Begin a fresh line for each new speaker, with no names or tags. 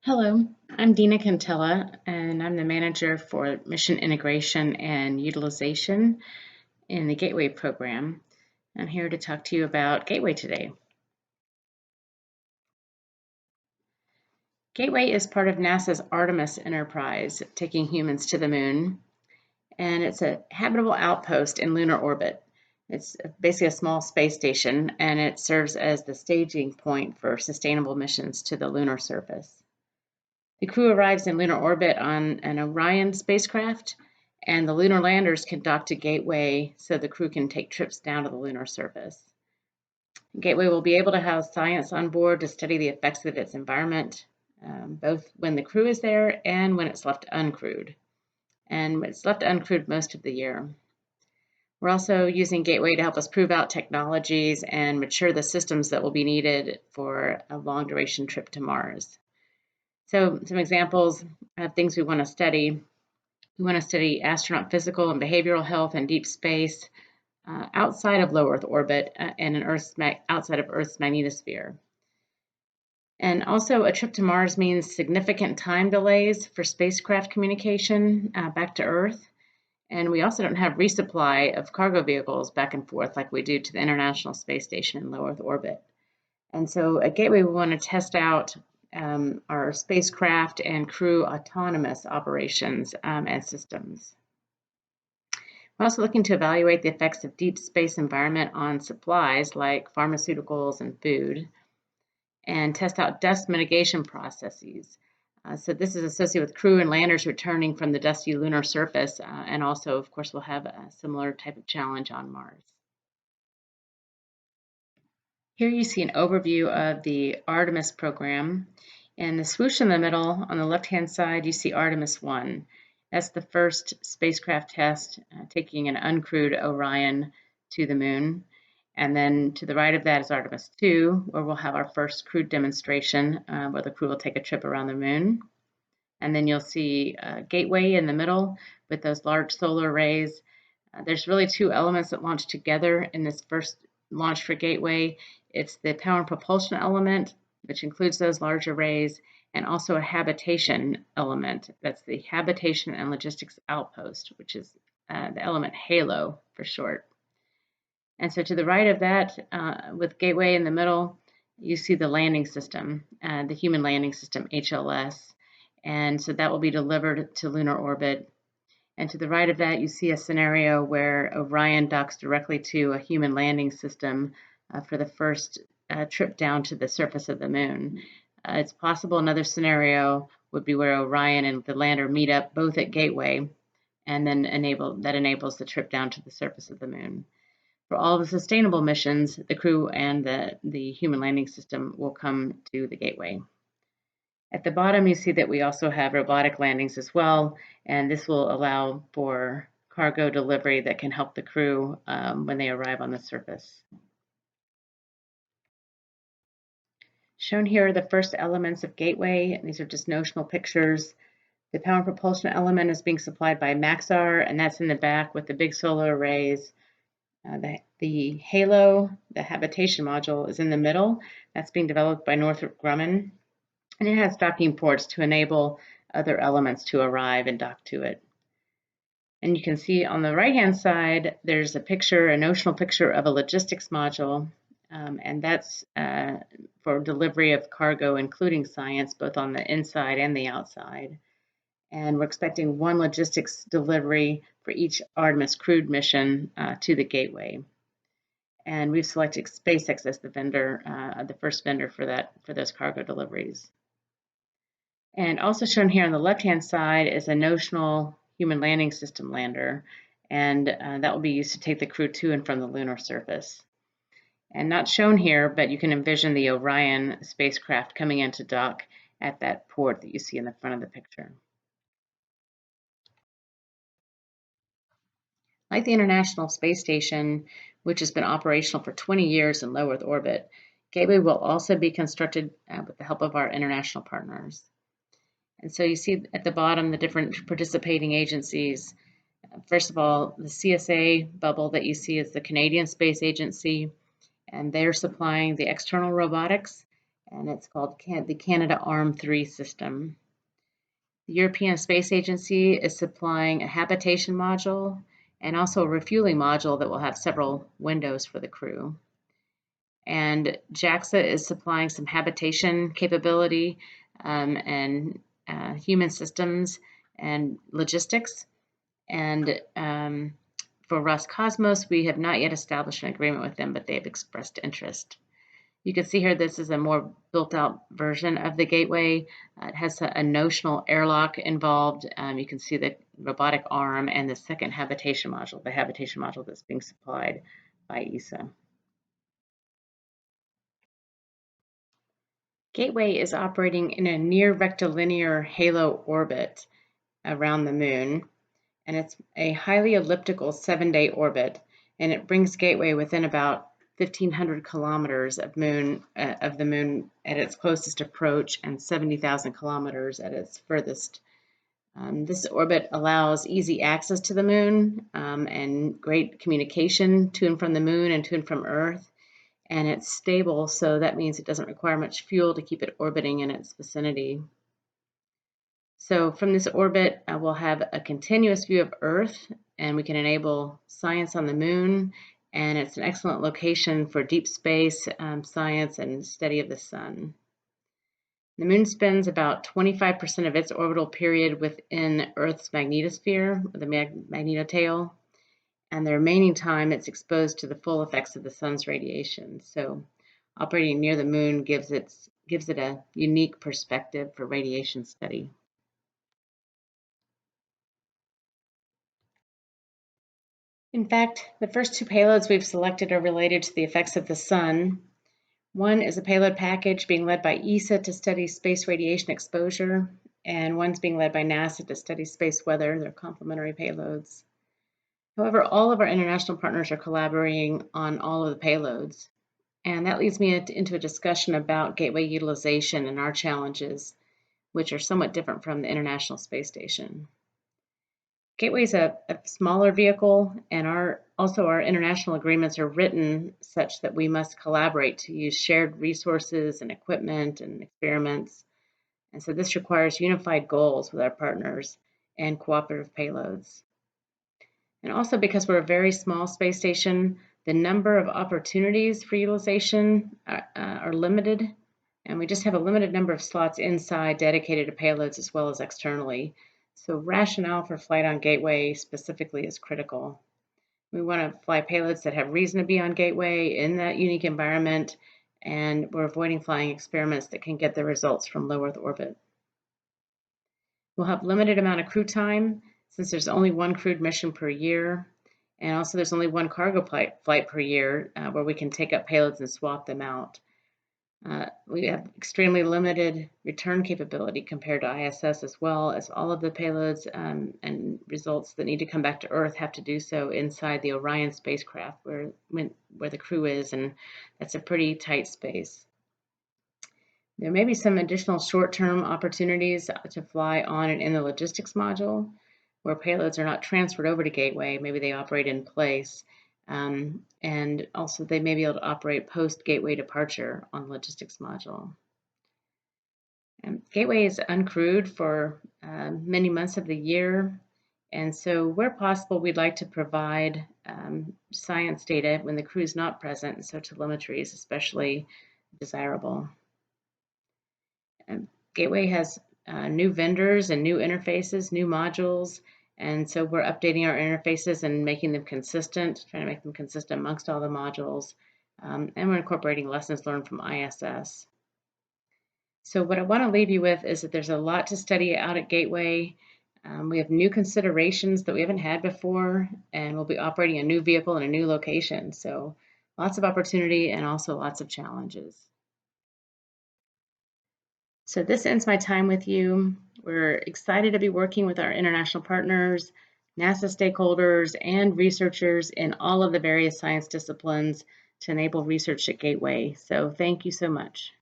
Hello, I'm Dina Contella, and I'm the manager for mission integration and utilization in the Gateway program. I'm here to talk to you about Gateway today. Gateway is part of NASA's ARTEMIS enterprise, taking humans to the moon, and it's a habitable outpost in lunar orbit. It's basically a small space station, and it serves as the staging point for sustainable missions to the lunar surface. The crew arrives in lunar orbit on an Orion spacecraft, and the lunar landers can dock to Gateway so the crew can take trips down to the lunar surface. Gateway will be able to have science on board to study the effects of its environment, both when the crew is there and when it's left uncrewed. And it's left uncrewed most of the year. We're also using Gateway to help us prove out technologies and mature the systems that will be needed for a long duration trip to Mars. So some examples of things we want to study. We want to study astronaut physical and behavioral health in deep space outside of low Earth orbit and outside of Earth's magnetosphere. And also a trip to Mars means significant time delays for spacecraft communication back to Earth. And we also don't have resupply of cargo vehicles back and forth like we do to the International Space Station in low Earth orbit. And so at Gateway, we want to test out our spacecraft and crew autonomous operations and systems. We're also looking to evaluate the effects of deep space environment on supplies like pharmaceuticals and food, and test out dust mitigation processes. So this is associated with crew and landers returning from the dusty lunar surface, and also, of course, we'll have a similar type of challenge on Mars. Here you see an overview of the ARTEMIS program. And the swoosh in the middle, on the left-hand side, you see Artemis 1. That's the first spacecraft test, taking an uncrewed Orion to the moon. And then to the right of that is Artemis 2, where we'll have our first crewed demonstration, where the crew will take a trip around the moon. And then you'll see Gateway in the middle with those large solar arrays. There's really two elements that launch together in this first launch for Gateway. It's the power and propulsion element, which includes those large arrays, and also a habitation element. That's the habitation and logistics outpost, which is the element HALO for short. And so to the right of that, with Gateway in the middle, you see the landing system, the human landing system, HLS. And so that will be delivered to lunar orbit. And to the right of that, you see a scenario where Orion docks directly to a human landing system for the first trip down to the surface of the moon. It's possible another scenario would be where Orion and the lander meet up both at Gateway, and then enables the trip down to the surface of the moon. For all the sustainable missions, the crew and the human landing system will come to the Gateway. At the bottom, you see that we also have robotic landings as well, and this will allow for cargo delivery that can help the crew when they arrive on the surface. Shown here are the first elements of Gateway. These are just notional pictures. The power and propulsion element is being supplied by Maxar, and that's in the back with the big solar arrays. The HALO, the habitation module, is in the middle. That's being developed by Northrop Grumman. And it has docking ports to enable other elements to arrive and dock to it. And you can see on the right-hand side, there's a notional picture of a logistics module, and that's for delivery of cargo, including science, both on the inside and the outside. And we're expecting one logistics delivery for each Artemis crewed mission to the Gateway. And we've selected SpaceX as the vendor, the first vendor for those cargo deliveries. And also shown here on the left-hand side is a notional human landing system lander, and that will be used to take the crew to and from the lunar surface. And not shown here, but you can envision the Orion spacecraft coming into dock at that port that you see in the front of the picture. Like the International Space Station, which has been operational for 20 years in low Earth orbit, Gateway will also be constructed with the help of our international partners. And so you see at the bottom the different participating agencies. First of all, the CSA bubble that you see is the Canadian Space Agency, and they're supplying the external robotics. and it's called the Canadarm3 system. The European Space Agency is supplying a habitation module and also a refueling module that will have several windows for the crew. And JAXA is supplying some habitation capability and human systems and logistics. And for Roscosmos, we have not yet established an agreement with them, but they have expressed interest. You can see here this is a more built-out version of the Gateway. It has a notional airlock involved. You can see the robotic arm and the second habitation module, the habitation module that's being supplied by ESA. Gateway is operating in a near rectilinear halo orbit around the moon, and it's a highly elliptical 7-day orbit, and it brings Gateway within about 1,500 kilometers of the moon at its closest approach and 70,000 kilometers at its furthest. This orbit allows easy access to the moon and great communication to and from the moon and to and from Earth. And it's stable, so that means it doesn't require much fuel to keep it orbiting in its vicinity. So from this orbit, we'll have a continuous view of Earth, and we can enable science on the moon, and it's an excellent location for deep space science and study of the sun. The moon spends about 25% of its orbital period within Earth's magnetosphere, the magnetotail, and the remaining time it's exposed to the full effects of the sun's radiation. So operating near the moon gives it a unique perspective for radiation study. In fact, the first two payloads we've selected are related to the effects of the sun. One is a payload package being led by ESA to study space radiation exposure, and one's being led by NASA to study space weather. They're complementary payloads. However, all of our international partners are collaborating on all of the payloads, and that leads me into a discussion about Gateway utilization and our challenges, which are somewhat different from the International Space Station. Gateway is a smaller vehicle, and our international agreements are written such that we must collaborate to use shared resources and equipment and experiments. And so this requires unified goals with our partners and cooperative payloads. And also because we're a very small space station, the number of opportunities for utilization are limited, and we just have a limited number of slots inside dedicated to payloads as well as externally. So rationale for flight on Gateway specifically is critical. We want to fly payloads that have reason to be on Gateway in that unique environment, and we're avoiding flying experiments that can get the results from low Earth orbit. We'll have limited amount of crew time since there's only one crewed mission per year, and also there's only one cargo flight per year where we can take up payloads and swap them out. We have extremely limited return capability compared to ISS, as well as all of the payloads and results that need to come back to Earth have to do so inside the Orion spacecraft where the crew is, and that's a pretty tight space. There may be some additional short-term opportunities to fly on and in the logistics module where payloads are not transferred over to Gateway. Maybe they operate in place. And also they may be able to operate post-Gateway departure on the logistics module. Gateway is uncrewed for many months of the year, and so where possible we'd like to provide science data when the crew is not present, and so telemetry is especially desirable. Gateway has new vendors and new interfaces, new modules, and so we're updating our interfaces and making them consistent, trying to make them consistent amongst all the modules, and we're incorporating lessons learned from ISS. So what I want to leave you with is that there's a lot to study out at Gateway. We have new considerations that we haven't had before, and we'll be operating a new vehicle in a new location. So lots of opportunity and also lots of challenges. So this ends my time with you. We're excited to be working with our international partners, NASA stakeholders, and researchers in all of the various science disciplines to enable research at Gateway. So thank you so much.